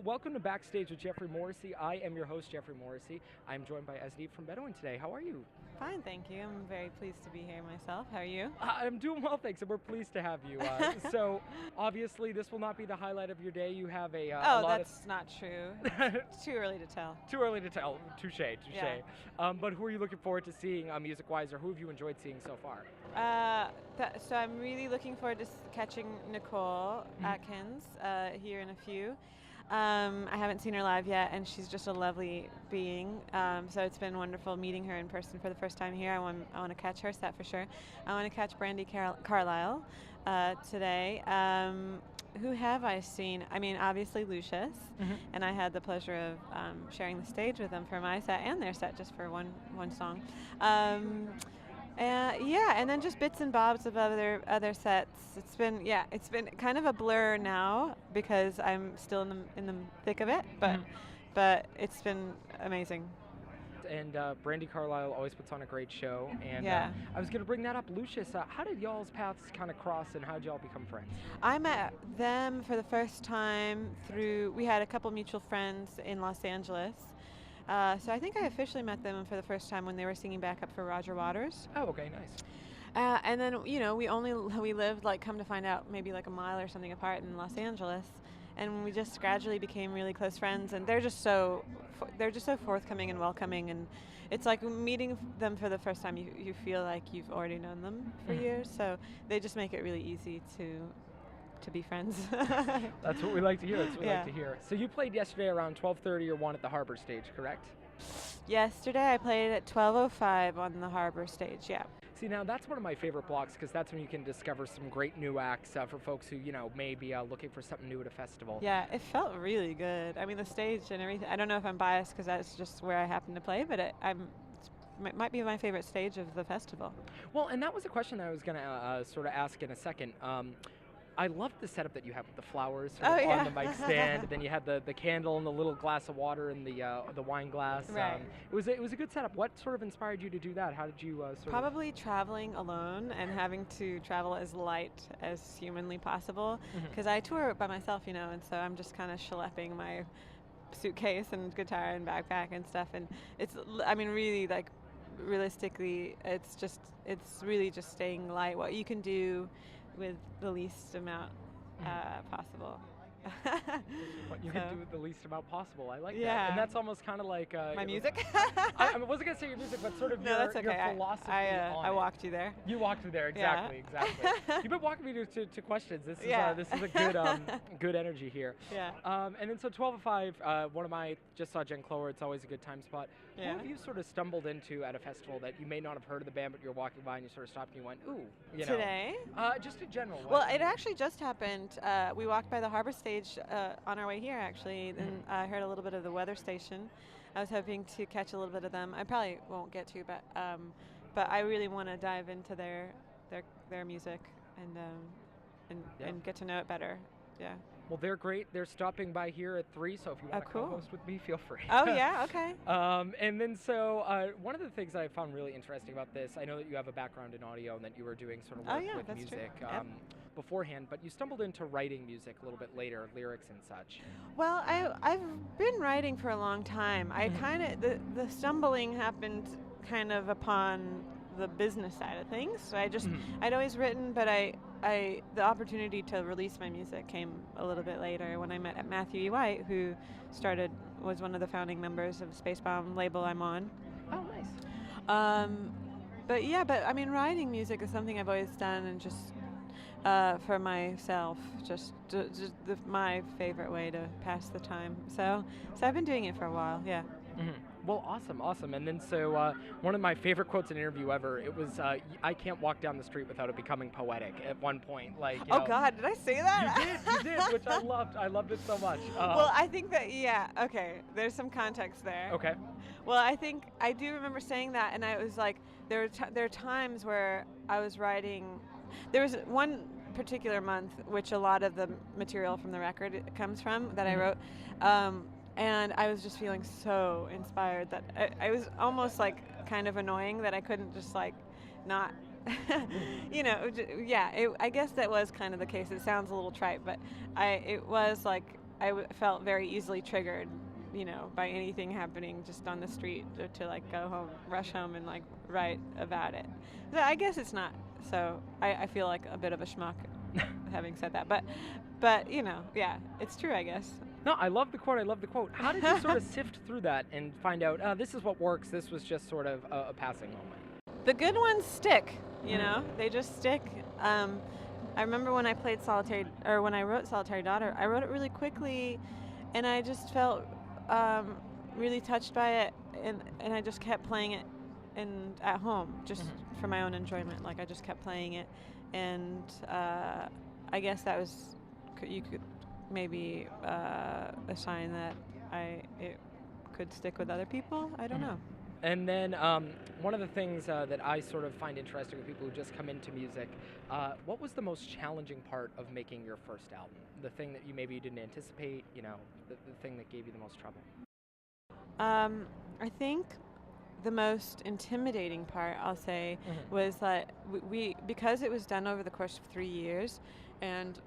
Welcome to Backstage with Geoffrey Morrissey. I am your host, Geoffrey Morrissey. I'm joined by Azniv from Bedouine today. How are you? Fine, thank you. I'm very pleased to be here myself. How are you? I'm doing well, thanks, and we're pleased to have you. So, obviously, this will not be the highlight of your day. You have a lot that's not true. It's too early to tell. Too early to tell. Touche. Yeah. But who are you looking forward to seeing music-wise, or who have you enjoyed seeing so far? So I'm really looking forward to catching Nicole Atkins here in a few. I haven't seen her live yet, and she's just a lovely being. So it's been wonderful meeting her in person for the first time here. I want to catch her set for sure. I want to catch Brandi Carlile today. Who have I seen? I mean, obviously Lucius, and I had the pleasure of sharing the stage with them for my set and their set, just for one song. And then just bits and bobs of other sets. It's been kind of a blur now because I'm still in the thick of it, but it's been amazing. And Brandi Carlile always puts on a great show. And Yeah. I was going to bring that up. Lucius, how did y'all's paths kind of cross, and how did y'all become friends? I met them for the first time we had a couple mutual friends in Los Angeles. So I think I officially met them for the first time when they were singing backup for Roger Waters. Oh, okay, nice. And then, we lived, come to find out, maybe like a mile or something apart in Los Angeles. And we just gradually became really close friends. And they're just so forthcoming and welcoming. And it's like meeting them for the first time, you feel like you've already known them for years. So they just make it really easy to be friends. That's what we like to hear. So you played yesterday around 12:30 or 1 at the Harbor Stage, correct? Yesterday I played at 12:05 on the Harbor Stage, yeah. See, now that's one of my favorite blocks because that's when you can discover some great new acts for folks who, may be looking for something new at a festival. Yeah, it felt really good. I mean, the stage and everything. I don't know if I'm biased because that's just where I happen to play, but it might be my favorite stage of the festival. Well, and that was a question that I was going to sort of ask in a second. I loved the setup that you have with the flowers on the mic stand. Then you had the candle and the little glass of water and the wine glass. Right. It was a good setup. What sort of inspired you to do that? How did you Probably traveling alone and having to travel as light as humanly possible. Because I tour by myself, and so I'm just kind of schlepping my suitcase and guitar and backpack and stuff. And really, realistically, it's really just staying light. What you can do with the least amount possible. What you can do with the least amount possible. I like that. Yeah. And that's almost kind of like my music. I wasn't gonna say your music, but sort of no, that's okay. your philosophy. I walked you there. You walked me there, exactly. You've been walking me to questions. This is a good good energy here. Yeah. And then so 12:05, one of my just saw Jen Clower. It's always a good time spot. Yeah. Who have you sort of stumbled into at a festival that you may not have heard of the band, but you're walking by and you sort of stopped and you went, ooh, Today? Just in general. Well, it actually just happened. We walked by the Harbor Stage on our way here, actually, and I heard a little bit of the weather station. I was hoping to catch a little bit of them. I probably won't get to, but I really want to dive into their music and get to know it better. Yeah. Well, they're great. They're stopping by here at 3, so if you want to cool. co-host with me, feel free. Oh, yeah, okay. And then so one of the things that I found really interesting about this, I know that you have a background in audio and that you were doing sort of work with music beforehand, but you stumbled into writing music a little bit later, lyrics and such. Well, I've been writing for a long time. I kind of, the stumbling happened kind of upon the business side of things. So I'd always written, but the opportunity to release my music came a little bit later when I met Matthew E. White, who was one of the founding members of Spacebound label I'm on. Oh, nice. But I mean, writing music is something I've always done, and just for myself, just my favorite way to pass the time. So I've been doing it for a while, yeah. Well, awesome. And then so one of my favorite quotes in an interview ever, it was, I can't walk down the street without it becoming poetic at one point. God, did I say that? You did, which I loved. I loved it so much. Well, I think that, okay, there's some context there. Okay. Well, I think I do remember saying that, and I was like, there are times where I was writing, there was one particular month, which a lot of the material from the record comes from, that I wrote, and I was just feeling so inspired that I was almost like kind of annoying that I couldn't just not I guess that was kind of the case. It sounds a little trite, but it was like felt very easily triggered, by anything happening just on the street to like go home, rush home and like write about it. So I guess it's not. So I feel like a bit of a schmuck having said that. But yeah, it's true, I guess. No, I love the quote. How did you sort of sift through that and find out, this is what works, this was just sort of a passing moment? The good ones stick, they just stick. I remember when I when I wrote Solitary Daughter, I wrote it really quickly, and I just felt really touched by it, and I just kept playing it at home, just for my own enjoyment. Like, I just kept playing it, and I guess that was, you could maybe a sign that it could stick with other people. I don't know. And then one of the things that I sort of find interesting with people who just come into music, what was the most challenging part of making your first album? The thing that you maybe didn't anticipate, the thing that gave you the most trouble? I think the most intimidating part, I'll say, was that we because it was done over the course of 3 years, and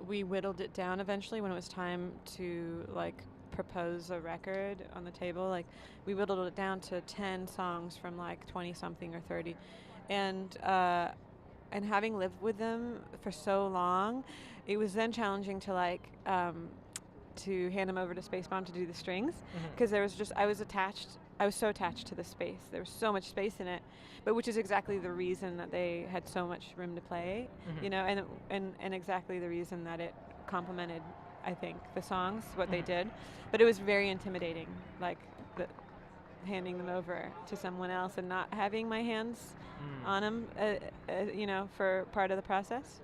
we whittled it down eventually when it was time to like propose a record on the table. Like, we whittled it down to 10 songs from like 20 something or 30, and having lived with them for so long, it was then challenging to like to hand them over to Space Bomb to do the strings, because I was so attached to the space. There was so much space in it, but which is exactly the reason that they had so much room to play, and exactly the reason that it complemented, I think, the songs, what they did. But it was very intimidating, like handing them over to someone else and not having my hands on them, for part of the process.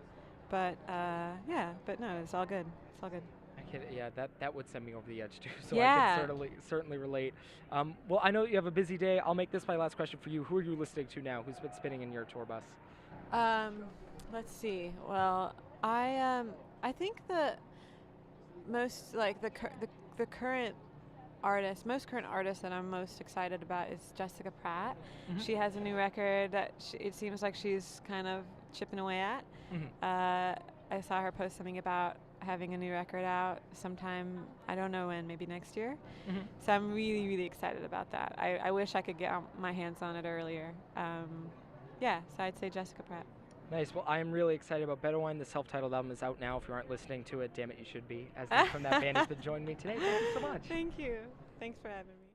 But but no, it's all good. It's all good. Yeah, that would send me over the edge too. So I can certainly relate. Well, I know that you have a busy day. I'll make this my last question for you. Who are you listening to now? Who's been spinning in your tour bus? Let's see. Well, I think the most like the current most current artist that I'm most excited about is Jessica Pratt. She has a new record that it seems like she's kind of chipping away at. I saw her post something about having a new record out sometime, I don't know when, maybe next year. So I'm really, really excited about that. I wish I could get my hands on it earlier. So I'd say Jessica Pratt. Nice. Well, I am really excited about Bedouine. The self-titled album is out now. If you aren't listening to it, damn it, you should be. Azniv from that band has been joining me today. Thank you so much. Thank you. Thanks for having me.